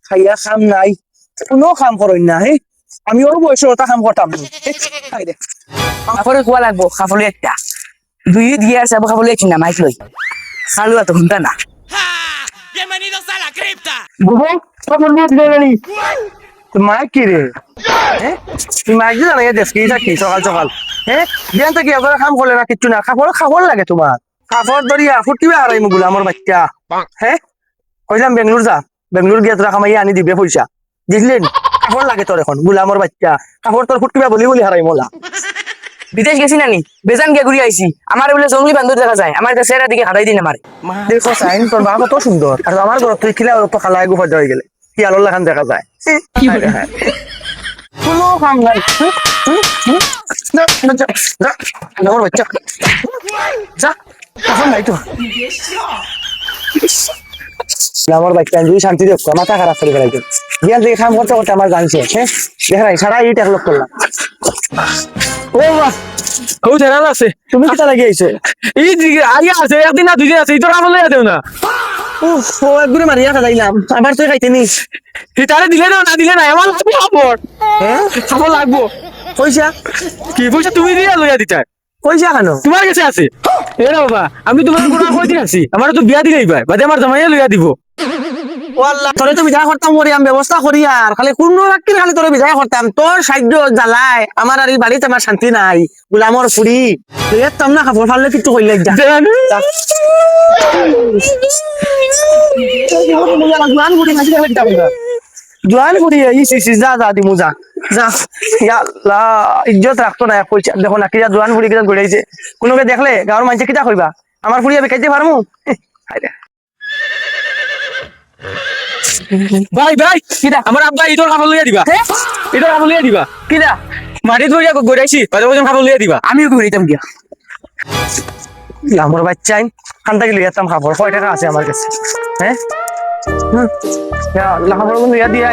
খাইয়া খাম নাই কোনো কাম করেন না হে আমি ওর বয়সে ওটা কাম করতাম না। খাই দে কাপড়ে খোয়া লাগবো কাপড়ে একটা দুই দিয়ে আছে কাপড়ে একটি না মাইক লই খালু এত ঘন্টা না Bienvenidos a la cripta. বুবু কাপড় নিয়ে দিলে মাইক কি রে হ্যাঁ তুই মাইক দিয়ে জানাই দেখ কি থাকি সকাল সকাল হ্যাঁ বিয়ান থেকে আপনারা কাম করলে না কিচ্ছু না খাবার লাগে তোমার কাপড় ধরিয়া ফুটিবে আর মুগুলা আমার বাচ্চা হ্যাঁ কইলাম বেঙ্গলোর যা বেঙ্গলোর গিয়ে তোরা কামাইয়া আনি দিবে পয়সা বুঝলেন কাপড় লাগে তোর এখন গুলামর বাচ্চা কাপড় তোর ফুটকিবা বলি বলি হারাই মোলা বিদেশ গেছি নানি বেজান গিয়ে ঘুরে আইছি আমার বলে জঙ্গলি বান্ধব দেখা যায় আমার কাছে এর দিকে হারাই দিন আমার দেখো সাইন তোর বাবা কত সুন্দর আর আমার ঘর তুই খিলা তো খালায় গুফা হয়ে গেলে কি আলোর লাখান দেখা যায় কোনো কাম নাই আমার বাচ্চা যা এখন নাই তো আমার বাচ্চা যদি শান্তি দেখো মাথা খারাপ করে ফেলাইছে বিয়ান থেকে কাম করতে করতে আমার জানছে হ্যাঁ দেখা নাই সারা ইট এক লোক করলাম ও বাহ ও জানা আছে তুমি কি লাগি আইছো এই আগে আছে একদিন না দুই দিন আছে এই তো আমলে দেও না উফ ও একবারে মারিয়া খাইলাম আবার তুই খাইতে নিস এই তারে দিলে না দিলে না আমার লাগবে খবর হ্যাঁ খবর লাগবো পয়সা কি পয়সা তুমি দিয়ে লইয়া দিতা পয়সা কেন তোমার কাছে আছে এ না বাবা আমি তোমার কোনো কই দিন আছি আমার তো বিয়া দিলেই ভাই বাদে আমার জামাইয়া লইয়া দিব ও আল্লাহ তোরে তো বিদায় করতাম মরি আমি ব্যবস্থা করি আর খালি কোন রাখতে খালি তোরে বিদায় করতাম তোর সাহায্য জ্বালায় আমার আর এই বাড়িতে আমার শান্তি নাই গুলামর ফুড়ি তুই একদম না খাবার ফাললে কিছু কইলে যা জোয়ান ফুড়ি যা যা দিমু যা যা ইয়া আল্লাহ ইজ্জত রাখতো না পয়সা দেখো না কিরা জোয়ান ফুড়ি কিরা ঘুরাইছে কোনোকে দেখলে গাঁর মানুষে কিটা কইবা আমার ফুড়ি আমি খাইতে পারমু ভাই ভাই কিরা আমার আব্বা ইটোর খাবার লইয়া দিবা ইটোর খাবার লইয়া দিবা কিরা মাটি ধরিয়া গড়াইছি বাদে ওজন খাবার লইয়া দিবা আমিও ঘুরিতাম গিয়া আমার বাচ্চাই খান থেকে লিয়ে যেতাম খাবার 100 টাকা আছে আমার কাছে হ্যাঁ খাবার লিয়া দিয়ে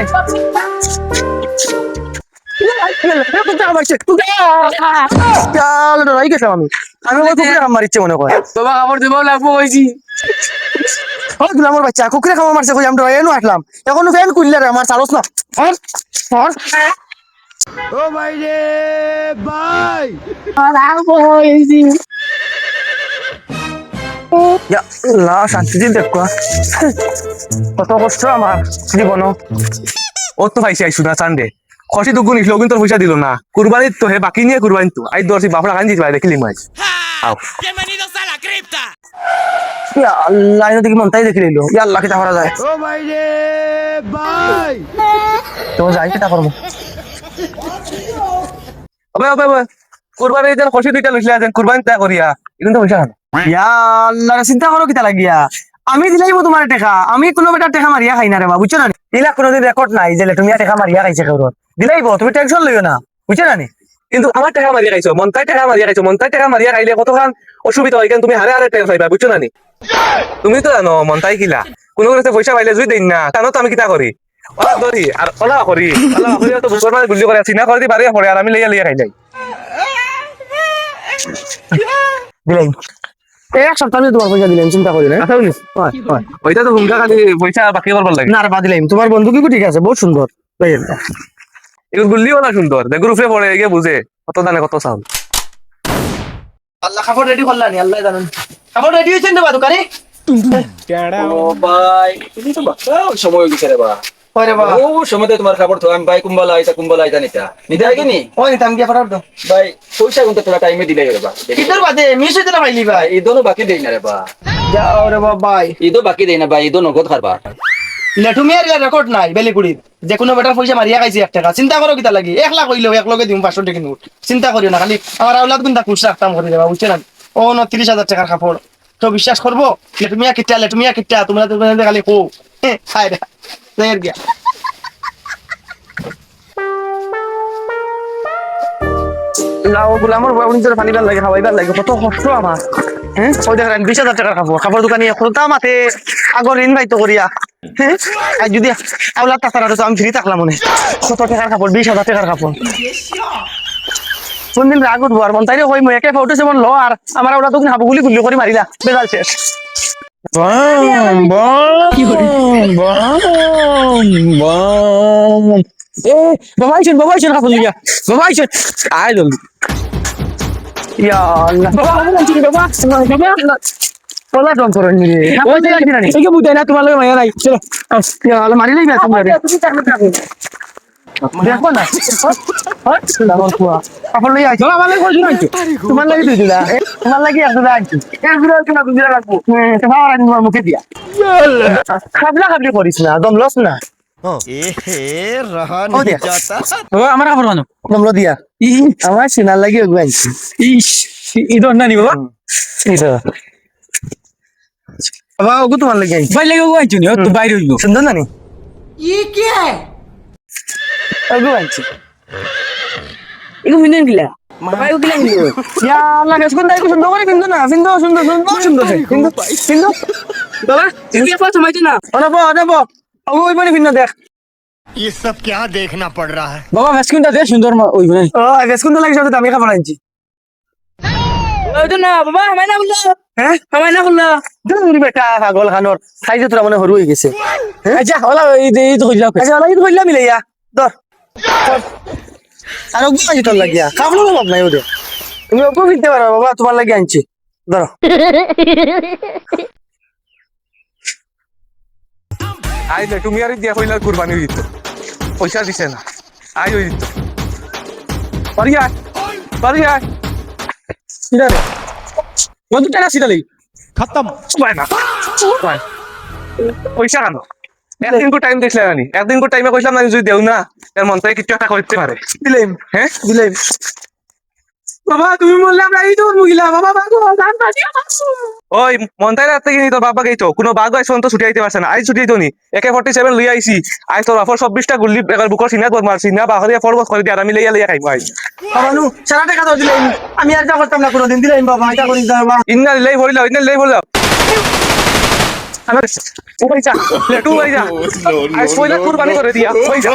মারিচ্ছে মনে করে বাবা খাবার দেবো লাগবো হয়েছি আমার বাচ্চা কুকুরে খাবার মারছে আমি ডরাইনো আসলাম এখন ফ্যান খুললে রে আমার চালস না ও ভাই রে ভাই শান্তি দিন দেখো কত কষ্ট আমার জীবন ও তো পাইছি আইসু না চান্দে খসি দুগুণ ইসলো কিন্তু পয়সা দিল না কুরবানির তো হে বাকি নিয়ে কুরবানি তো আই দর্শি বাপরা কান দিতে পারে দেখিলি মাই আও Bienvenidos a la cripta. আল্লাহ দেখি মন তাই দেখি নিল আল্লাহ কিতা করা যায় ও ভাই রে ভাই তো যাই কিতা করবো ওবে ওবে ওবে কুরবানির যেন খসি দুইটা লইছিলা যেন কুরবানি তা করিয়া কিন্তু পয়সা না আল্লাহ চিন্তা করো কিতা লাগিয়া আমি দিলাইব তোমার টেকা আমি কোনো বেটা টেকা মারিয়া খাই না রে মা বুঝছো না দিলা কোনোদিন রেকর্ড নাই যে তুমি টেকা মারিয়া খাইছে কেউ দিলাইব তুমি টেনশন লইও না বুঝছো না কিন্তু আমার টাকা মারিয়া খাইছো মনটাই টাকা মারিয়া খাইছো মনটাই টাকা মারিয়া খাইলে কতখান অসুবিধা হয় কিন্তু তুমি হারে হারে টাকা পাইবা বুঝছো না তুমি তো জানো মনটাই কিলা কোনো কাছে পয়সা পাইলে যদি দিন না জানো তো আমি কিতা করি ওলা ধরি আর ওলা করি তো বুকর মানে গুলি করে চিনা করে দি বাড়িয়া পড়ে আর আমি লইয়া লইয়া খাই যাই দিলাই এক সপ্তাহ তোমার পয়সা দিলাম চিন্তা করি না আচ্ছা শুনিস ওইটা তো হুমকা খালি পয়সা বাকি করবার লাগে না রে বা দিলাম তোমার বন্ধু কি ঠিক আছে বহুত সুন্দর এগুলো গুলিও না সুন্দর দেখো রূপে পড়ে গিয়ে বুঝে কত দানে কত চাউল আল্লাহ খাবার রেডি করলানি আল্লাহ জানেন খাবার রেডি হয়েছেন রে বা দোকানে ও ভাই তুমি তো সময় গেছে রে বা ওরে বাবা ও সময়তে তোমার খবর তো আমি ভাই কুম্বালা আইতা নিতা নিতে আগে নি ওই নিতাম গিয়া ফটাফট দাও ভাই পয়সা কোনটা তোরা টাইমে দিলে রে বা কিতর বাদে মিস হইতে না পাইলি ভাই ঈদও বাকি দেই না রে বা যাও রে বাবা ভাই ঈদও বাকি দেই না ভাই ঈদও নগদ খারবা লেটুমিয়ার রেকর্ড নাই বেলিপুরির যে কোনো বেটার পয়সা মারিয়া খাইছে 1 টাকা চিন্তা করো কিতা লাগি 1 লাখ হইলেও 1 লগে দিম 500 টাকা নোট চিন্তা করিও না খালি আমার আওলাদ গুন্দা খুশ রাখতাম করে দেবা বুঝছেন না ও 30,000 টাকার কাপড় তো বিশ্বাস করবো লেটুমিয়া কিটা তোমরা তো খালি কো হায় রে যাইর গিয়া লাও গুলা আমার বাবু নিজের পানিবার লাগে খাওয়াইবার লাগে কত কষ্ট আমার হ্যাঁ ওই দেখেন 20,000 টাকার কাপড় দোকানি খুলতাম মাতে আগর ঋণ বাইতো করিয়া হ্যাঁ আর যদি আওলাদ টাকার তো আমি ফ্রি থাকলাম মনে কত টাকার কাপড় 20,000 টাকার কাপড় কোনদিন রাগ উঠবো আর মন তাইরে হই মই একে ফটো সেমন ল আর আমার ওরা তো হাবু গুলি করে মারিলা বেজাল শেষ বম বম এ বাবা আইছেন কাপড় লিয়া বাবা আইছেন আয় জলদি ইয়া আল্লাহ বাবা আইছেন বাবা পলা ডন করেন নি রে ওই যে লাগি না এই বুঝাই না তোমার লগে মায়া নাই চলো ইয়া আল্লাহ মারি লইবা তোমরা তুমি দেখো না কাপড় লইয়া আইছো আমার লাগে কইছো নাকি তোমার লাগে তুই দিলা তোমার লাগে একদম আইছো এক বিরাট না দুই বিরাট লাগবো তোমার আগে তোমার মুখে দিয়া খাবলি করিস না দম লস না रहा ও नहीं দিয়া जाता বাবা আমার কাপড় বানো দম লো দিয়া আমার সিনার লাগে ওগুলো আইছি ইস ইদর নানি বাবা বাবা ওগু তোমার লাগে আইছি ভাই লাগে ওগু আইছো নি ও তো বাইরে হইলো সুন্দর নানি ये क्या है ওগু আইছি ইগো মিনেন গিলা বাবা ইগো গিলা নিও ইয়া আল্লাহ কেসকুন দাই সুন্দর করে কিন্তু না সুন্দর সুন্দর সুন্দর সুন্দর কিন্তু কিন্তু বাবা ইগো কি পাছ মাইতো না অনব ওগু ওই মানে ভিন্ন দেখ ये सब क्या देखना पड़ रहा है বাবা ভেসকুনটা দেখ সুন্দর ওই মানে ও ভেসকুনটা লাগে সব দামি খাবার আনছি ওইতো না বাবা আমায় না বললো হ্যাঁ আমায় না বললো দূর বেটা পাগল খানোর সাইজে তোরা মনে হরু হয়ে গেছে আচ্ছা ওলা এই তো কইলা আচ্ছা ওলা এই তো কইলা মিলাইয়া ধর আর ওগু আইছি তোর লাগিয়া খাবলো না নাই ওদের তুমি ওগু ফিরতে পারো বাবা তোমার লাগি আনছি ধরো আইলে তুমি আর দিয়া কইলা কুরবানি দিত পয়সা দিছে না আই ওই দিত পারিয়া পারিয়া সিধা রে বন্ধু টানা সিধা লাগি खत्म পায় না পায়। পয়সা কেন একদিন কো টাইম দেখলে জানি একদিন কো টাইমে কইলাম না যদি দেও না এর মন থেকে কিছু একটা করতে পারে দিলাম হ্যাঁ দিলাম বাবা তুমি বললে আমরা এই তো মুগিলা বাবা বাবা গান বাজিয়া ওই মন্তাই রাত থেকে তোর বাবা গেইতো কোনো বাঘ আইসো তো ছুটি আইতে পারছে না আই ছুটি আইতো নি AK-47 লই আইছি আই তোর অফর 26টা গুল্লি এবার বুকর সিনা তোর মারছি না বাহরিয়া ফরওয়ার্ড করে দিয়ে আমি লইয়া খাইবো আই বাবা নু সারা টাকা দাও দিলাম আমি আর যা করতাম না কোনোদিন দিলাম বাবা এটা করিস না বাবা ইন্না লাই ভরিলা ইন্না লাই ভরিলা আমার ওই যা লেটু ওই যা আই সইলা কুরবানি করে দিয়া ওই যা